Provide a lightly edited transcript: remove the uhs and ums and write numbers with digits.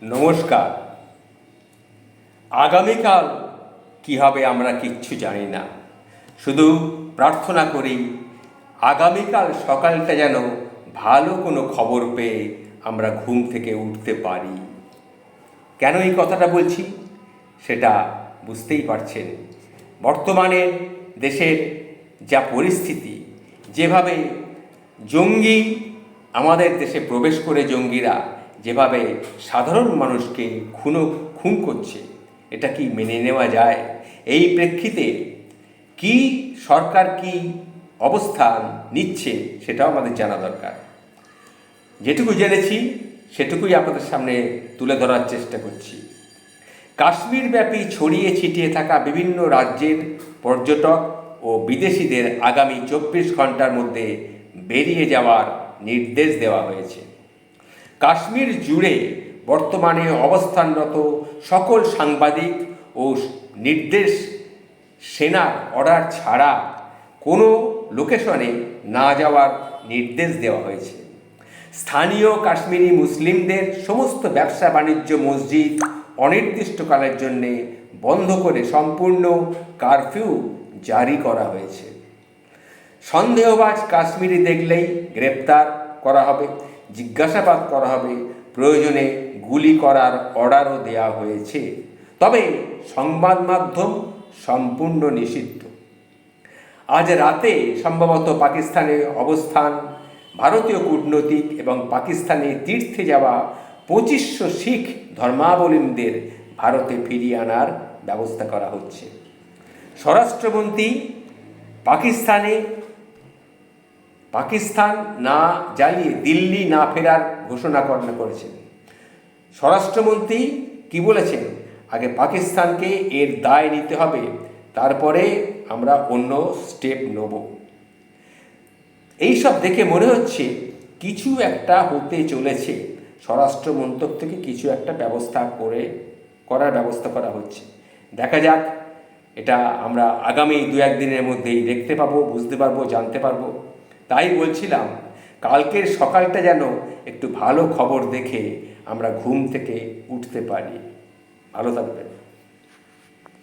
নমস্কার। আগামীকাল কী হবে আমরা কিচ্ছু জানি না, শুধু প্রার্থনা করি আগামীকাল সকালটা যেন ভালো কোনো খবর পেয়ে আমরা ঘুম থেকে উঠতে পারি। কেন এই কথাটা বলছি সেটা বুঝতেই পারছেন। বর্তমানে দেশের যা পরিস্থিতি, যেভাবে জঙ্গি আমাদের দেশে প্রবেশ করে জঙ্গিরা যেভাবে সাধারণ মানুষকে খুন করছে, এটা কি মেনে নেওয়া যায়? এই প্রেক্ষিতে কি সরকার কি অবস্থান নিচ্ছে সেটাও আমাদের জানা দরকার। যেটুকু জেনেছি সেটুকুই আপনাদের সামনে তুলে ধরার চেষ্টা করছি। কাশ্মীরব্যাপী ছড়িয়ে ছিটিয়ে থাকা বিভিন্ন রাজ্যের পর্যটক ও বিদেশিদের আগামী 24 ঘন্টার মধ্যে বেরিয়ে যাওয়ার নির্দেশ দেওয়া হয়েছে। কাশ্মীর জুড়ে বর্তমানে অবস্থানরত সকল সাংবাদিক ও নির্দেশ সেনার অর্ডার ছাড়া কোনো লোকেশনে না যাওয়ার নির্দেশ দেওয়া হয়েছে। স্থানীয় কাশ্মীরি মুসলিমদের সমস্ত ব্যবসা বাণিজ্য, মসজিদ অনির্দিষ্টকালের জন্যে বন্ধ করে সম্পূর্ণ কারফিউ জারি করা হয়েছে। সন্দেহবাজ কাশ্মীরি দেখলেই গ্রেপ্তার করা হবে, জিজ্ঞাসাবাদ করা হবে, প্রয়োজনে গুলি করার অর্ডারও দেওয়া হয়েছে। তবে সংবাদ মাধ্যম সম্পূর্ণ নিষিদ্ধ। আজ রাতে সম্ভবত পাকিস্তানে অবস্থান ভারতীয় কূটনৈতিক এবং পাকিস্তানে তীর্থে যাওয়া 2500 শিখ ধর্মাবলম্বীদের ভারতে ফিরিয়ে আনার ব্যবস্থা করা হচ্ছে। স্বরাষ্ট্রমন্ত্রী পাকিস্তান না জ্বালিয়ে দিল্লি না ফেরার ঘোষণা করেছেন। স্বরাষ্ট্রমন্ত্রী কি বলেছেন? আগে পাকিস্তানকে এর দায় নিতে হবে, তারপরে আমরা অন্য স্টেপ নেব। এইসব দেখে মনে হচ্ছে কিছু একটা হতে চলেছে। স্বরাষ্ট্র মন্ত্রক থেকে কিছু একটা করার ব্যবস্থা করা হচ্ছে। দেখা যাক, এটা আমরা আগামী 2-1 দিনের মধ্যেই দেখতে পাবো, বুঝতে পারবো, জানতে পারবো। তাই বলছিলাম কালকের সকালটা যেন একটু ভালো খবর দেখে আমরা ঘুম থেকে উঠতে পারি। ভালো থাকবেন।